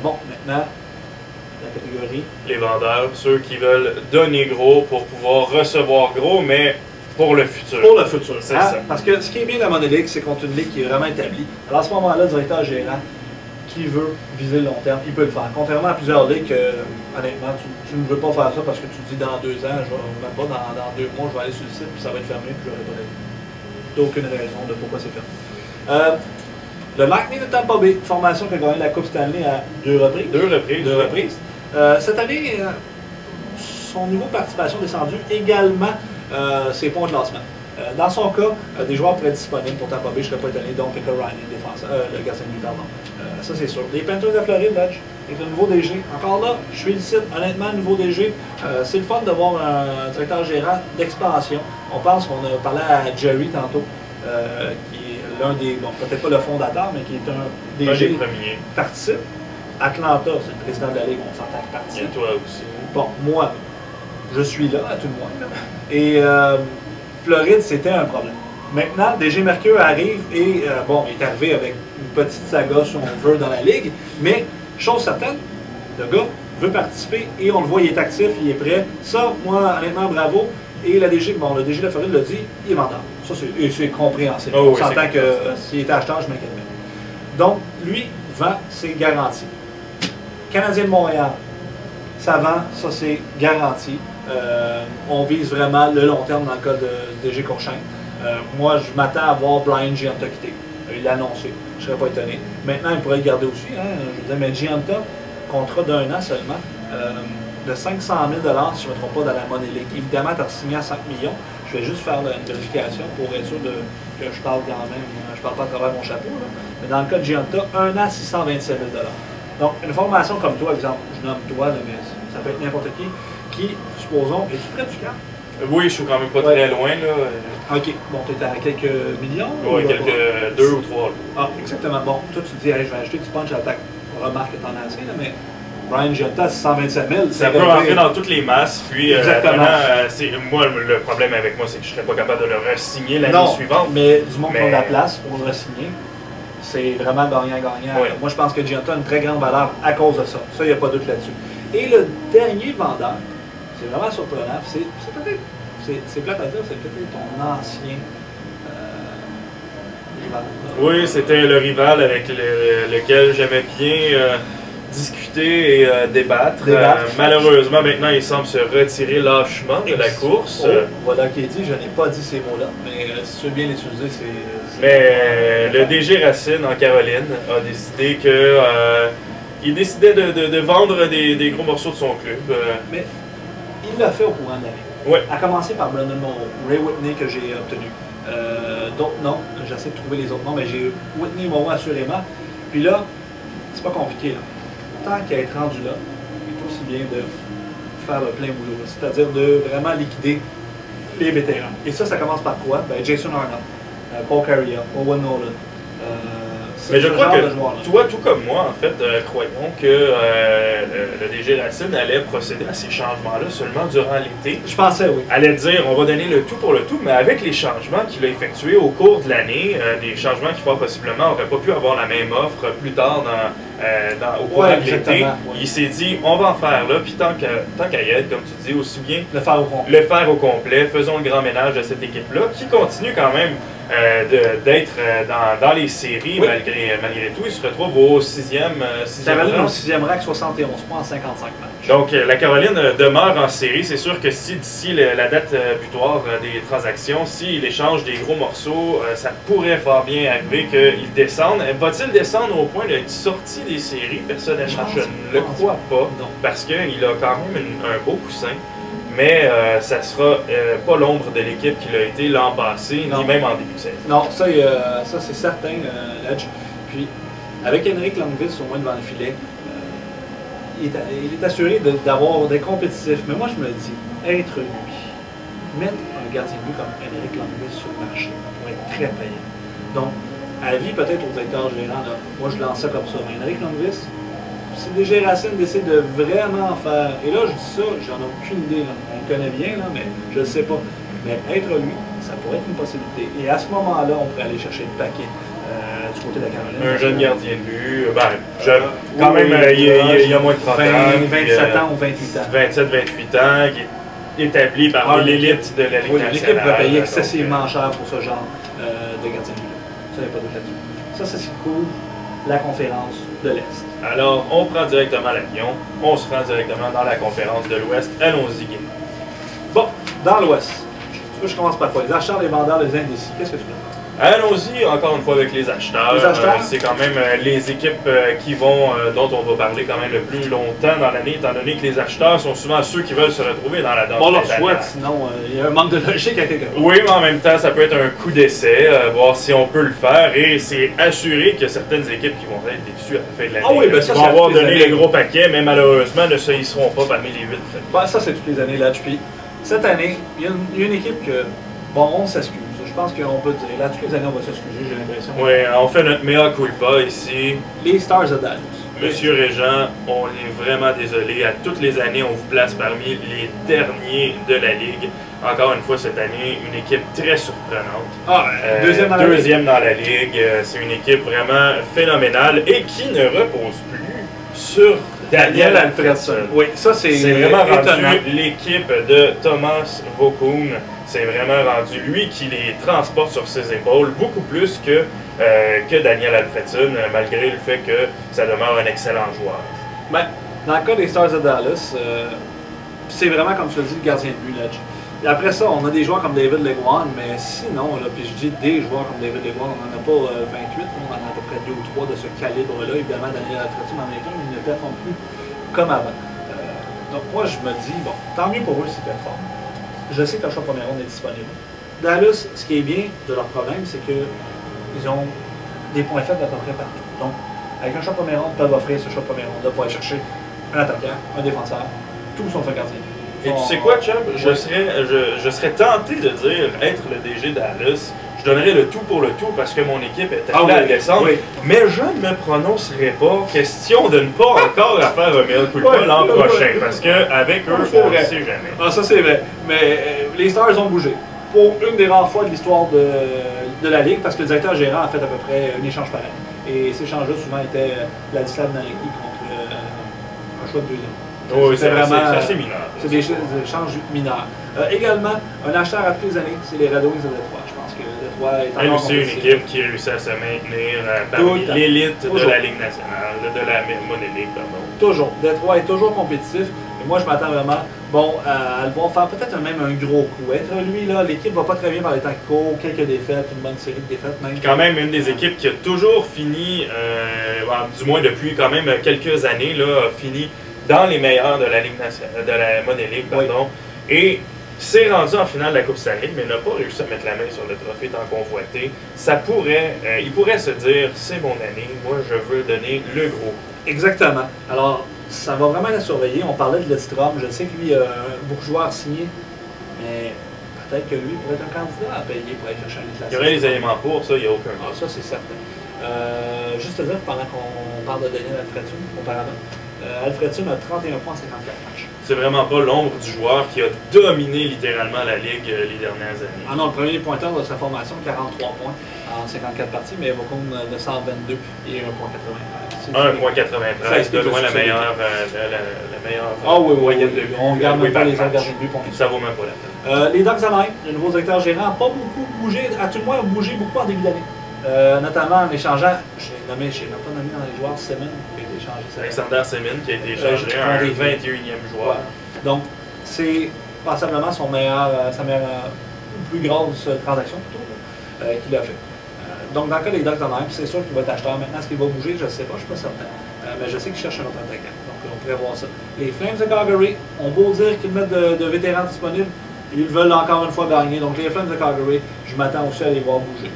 Bon, maintenant, la catégorie. Les vendeurs, ceux qui veulent donner gros pour pouvoir recevoir gros, mais pour le futur. Pour le futur. C'est ça. Parce que ce qui est bien dans la Money League, c'est qu'on est une ligue qui est vraiment établie. Alors à ce moment-là, le directeur gérant qui veut viser le long terme, il peut le faire. Contrairement à plusieurs ligues, honnêtement, tu ne veux pas faire ça parce que tu te dis dans 2 ans, même pas dans 2 mois, je vais aller sur le site, puis ça va être fermé, puis j'aurai pas d'avis. D'aucune raison de pourquoi c'est fermé. Le Lightning de Tampa Bay, formation qui a gagné la Coupe Stanley à 2 reprises. 2 reprises. 2 reprises. Cette année, son niveau de participation est descendu également ses points de classement. Dans son cas, des joueurs pourraient être disponibles pour Tampa Bay, je ne serais pas étonné, donc Picker Ryan, le gardien de but, pardon. Ça, c'est sûr. Les Panthers de Floride, Dodge, avec le nouveau DG. Encore là, je suis ici, honnêtement, le nouveau DG. C'est le fun d'avoir un directeur gérant d'expansion. On pense qu'on a parlé à Jerry tantôt, qui est l'un des, bon, peut-être pas le fondateur, mais qui est un DG premier. Participe. Atlanta, c'est le président de la Ligue, on s'entend que participe. Et toi aussi. Bon, moi, je suis là, à tout le moins. Là. Et Floride, c'était un problème. Maintenant, DG Mercure arrive et, bon, il est arrivé avec une petite saga, si on veut, dans la Ligue. Mais, chose certaine, le gars veut participer et on le voit, il est actif, il est prêt. Ça, moi, honnêtement, bravo. Et la DG, bon, le DG de la Floride l'a dit, il est vendable. Ça, c'est compréhensible. Oh, on s'entend que s'il était acheteur, je m'inquiète même. Donc, lui, vend, c'est garanti. Canadien de Montréal, ça vend, ça c'est garanti. On vise vraiment le long terme dans le cas de DG Courchain. Moi, je m'attends à voir Brian Gianta quitter. Il l'a annoncé, je ne serais pas étonné. Maintenant, il pourrait le garder aussi. Hein. Je veux dire, mais Gianta, contrat d'1 an seulement, de 500 000 si je ne me trompe pas, dans la Money League. Évidemment, tu as signé à 5 millions. Je vais juste faire une vérification pour être sûr que je parle quand même. Je ne parle pas à travers mon chapeau. Là. Mais dans le cas de Gianta, 1 an, 627 000 Donc, une formation comme toi, exemple, je nomme toi, là, mais ça peut être n'importe qui, supposons, es-tu près du cap? Oui, je suis quand même pas très loin, là. OK. Bon, tu es à quelques millions? Oui, quelques 2 ou 3. Ah, exactement. Bon, toi, tu te dis, hey, je vais acheter du punch à l'attaque. Remarque que t'en as assez, là, mais Brian Gianta, 627 000. Ça peut rentrer dans toutes les masses, puis exactement. Moi, le problème avec moi, c'est que je serais pas capable de le re-signer l'année suivante. Mais du monde qui a la place pour le re-signer, c'est vraiment gagnant-gagnant. Oui. Moi, je pense que Gianta a une très grande valeur à cause de ça. Ça, il n'y a pas de doute là-dessus. Et le dernier vendeur, c'est vraiment surprenant. C'est peut-être, c'est plate à dire, c'est peut-être ton ancien rival. Oui, c'était le rival avec lequel j'aimais bien discuter et débattre. Malheureusement, maintenant, il semble se retirer lâchement de la course. Voilà qui est dit, je n'ai pas dit ces mots-là, mais si tu veux bien l'utiliser, c'est... Mais le DG Racine en Caroline a décidé que il décidait de vendre des gros morceaux de son club. Mais il l'a fait au courant de l'année. Oui. À commencer par Brandon Monroe, Ray Whitney que j'ai obtenu. D'autres noms, j'essaie de trouver les autres noms, mais j'ai Whitney Monroe assurément. Puis là, c'est pas compliqué. Là. Tant qu'à être rendu là, il est aussi bien de faire le plein boulot. C'est-à-dire de vraiment liquider les vétérans. Et ça commence par quoi? Ben, Jason Arnold, Paul Carrier, Owen Nolan. Mais je crois que toi, tout comme moi, en fait, croyons que le DG Racine allait procéder à ces changements-là seulement durant l'été. Je pensais, oui. Allait dire, on va donner le tout pour le tout, mais avec les changements qu'il a effectués au cours de l'année, des changements qui, fort possiblement, n'auraient pas pu avoir la même offre plus tard au cours de l'été. Il s'est dit, on va en faire là, puis tant qu'à y être, comme tu dis, aussi bien le faire au complet. Faisons le grand ménage de cette équipe-là, qui continue quand même d'être dans les séries, oui. malgré tout. Il se retrouve au 6e rang. Au 6e rang, 71 points en 55 matchs. Donc, la Caroline demeure en série. C'est sûr que si d'ici la date butoir des transactions, s'il échange des gros morceaux, ça pourrait fort bien arriver qu'il descende. Va-t-il descendre au point d'être sorti des séries? Personnellement, je ne le crois pas, parce qu'il a quand même un beau coussin. Mais ça ne sera pas l'ombre de l'équipe qu'il a été l'an passé, ni même en début de saison. Non, ça c'est certain, Ledge. Puis, avec Henrik Lundqvist au moins devant le filet, il est assuré d'avoir des compétitifs. Mais moi, je me dis, être lui, mettre un gardien de but comme Henrik Lundqvist sur le marché pourrait être très payant. Donc, à vie, peut-être aux directeurs gérants, là, moi, je lance ça comme ça. Mais Henrik Lundqvist, si DG Racine décide de vraiment faire, et là je dis ça, j'en ai aucune idée, là. On le connaît bien, là, mais je ne sais pas. Mais être lui, ça pourrait être une possibilité. Et à ce moment-là, on pourrait aller chercher le paquet. du côté de la Caroline. Un jeune gardien de but, jeune. Quand même, il y a moins de 30 ans. 27 ans ou 28 ans. 27-28 ans, qui est établi par l'élite de la Ligue nationale. L'équipe va payer excessivement cher pour ce genre de gardien de but. Ça, il n'y a pas de doute là-dessus. Ça, c'est ce qui couvre la conférence de l'Est. Alors, on prend directement l'avion, on se rend directement dans la conférence de l'Ouest. Allons-y, Guy. Bon, dans l'Ouest, tu veux que je commence par quoi? Les acheteurs, les vendeurs, les indécis. Qu'est-ce que tu veux? Allons-y encore une fois avec les acheteurs. C'est quand même les équipes dont on va parler quand même le plus longtemps dans l'année, étant donné que les acheteurs sont souvent ceux qui veulent se retrouver dans la danse. On leur souhaite, sinon il y a un manque de logique à quelque part. Oui, mais en même temps, ça peut être un coup d'essai, voir si on peut le faire, et c'est assuré qu'il y a certaines équipes qui vont être déçues à la fin de l'année. Ah oui, ben ça, ils vont avoir donné les gros paquets, mais malheureusement ne se hisseront pas parmi les 8. Ben, ça, c'est toutes les années là. Puis cette année, il y a une équipe que, bon, on s'excuse. Je pense qu'on peut dire, là, toutes les années, on va s'excuser, j'ai l'impression. Oui, on fait notre mea culpa ici. Les Stars de Dallas. Monsieur Régent, on est vraiment désolé. À toutes les années, on vous place parmi les derniers de la Ligue. Encore une fois, cette année, une équipe très surprenante. Deuxième dans la Ligue. C'est une équipe vraiment phénoménale et qui ne repose plus sur Daniel Alfredsson. Oui, ça c'est vraiment rendu l'équipe de Thomas Vokoun. C'est vraiment rendu lui qui les transporte sur ses épaules, beaucoup plus que Daniel Alfredsson, malgré le fait que ça demeure un excellent joueur. Ben, dans le cas des Stars de Dallas, c'est vraiment, comme tu l'as dit, le gardien de but. Là. Et après ça, on a des joueurs comme David Leguan, mais sinon, là, puis je dis des joueurs comme David Leguan, on n'en a pas 28, on en a à peu près 2 ou 3 de ce calibre-là. Évidemment, Daniel Alfredsson en est un, il ne performe plus comme avant. Donc moi, je me dis, bon, tant mieux pour eux s'ils performent. Je sais que le choix premier ronde est disponible. Dallas, ce qui est bien de leur problème, c'est qu'ils ont des points faibles à peu près partout. Donc, avec un choix premier ronde, ils peuvent offrir ce choix premier ronde-là pour aller chercher un attaquant, un défenseur, tout son fait gardien. Et tu sais quoi, Chubb? Je serais tenté de dire, être le DG Dallas, je donnerais le tout pour le tout parce que mon équipe est appelée à descendre, mais je ne me prononcerai pas. Question de ne pas encore à faire un meilleur coup de poing l'an prochain, parce qu'avec eux, on ne sait jamais. Ah, ça c'est vrai, mais les Stars ont bougé. Pour une des rares fois de l'histoire de la Ligue, parce que le directeur gérant a fait à peu près un échange pareil. Et ces échanges-là, souvent, étaient Ladislav Narici contre un choix de deuxième. Oui, c'est assez mineur. C'est des échanges mineurs. Également, un acheteur à toutes les années, c'est les Red Wings de Détroit. Je pense que Détroit est encore c'est une équipe qui réussit à se maintenir parmi l'élite de la Ligue nationale, de la Money pardon. Toujours. Détroit est toujours compétitif. Et moi, je m'attends vraiment à le voir faire peut-être même un gros coup. Être lui, là, l'équipe va pas très bien par les temps qui courent, quelques défaites, une bonne série de défaites même. Puis quand même, une des équipes qui a toujours fini, du moins depuis quand même quelques années, là, a fini dans les meilleurs de la Ligue nationale, de la Money League, pardon. Oui. Et s'est rendu en finale de la Coupe Stanley, mais n'a pas réussi à mettre la main sur le trophée tant convoité. Ça pourrait, il pourrait se dire, c'est mon année, moi je veux donner le gros. Exactement. Alors, ça va vraiment la surveiller. On parlait de Lidstrom, je sais que lui a beaucoup de joueurs signés, mais peut-être que lui pourrait être un candidat à payer pour aller chercher un classement. Il y aurait les éléments pour, ça, il n'y a aucun doute. Ça, c'est certain. Juste à dire, pendant qu'on parle de Daniel Alfredsson, auparavant, Alfredsson a 31 points en 54 matchs. C'est vraiment pas l'ombre du joueur qui a dominé littéralement la Ligue les dernières années. Ah non, le premier pointeur de sa formation, 43 points en 54 parties, mais Vokoun 922 et 1.93. 1.93, de loin la meilleure moyenne de but. On regarde même pas les autres gardiens de but pour ça vaut même pas la peine. Les Ducks Anaheim, le nouveau directeur gérant, n'a pas beaucoup bougé, à tout le moins, a bougé beaucoup en début d'année. Notamment en échangeant, je n'ai pas nommé dans les joueurs, Semin qui a été échangé. Alexander Semin qui a été échangé un 21e joueur. Ouais. Donc, c'est passablement sa plus grosse transaction qu'il a fait. Donc, dans le cas des Ducks Anaheim, c'est sûr qu'il va être acheteur. Maintenant, est-ce qu'il va bouger? Je ne sais pas, je ne suis pas certain. Mais je sais qu'il cherche un autre attaquant. Donc, on pourrait voir ça. Les Flames de Calgary, on beau dire qu'ils mettent de vétérans disponibles. Ils veulent encore une fois gagner. Donc, les Flames de Calgary, je m'attends aussi à les voir bouger.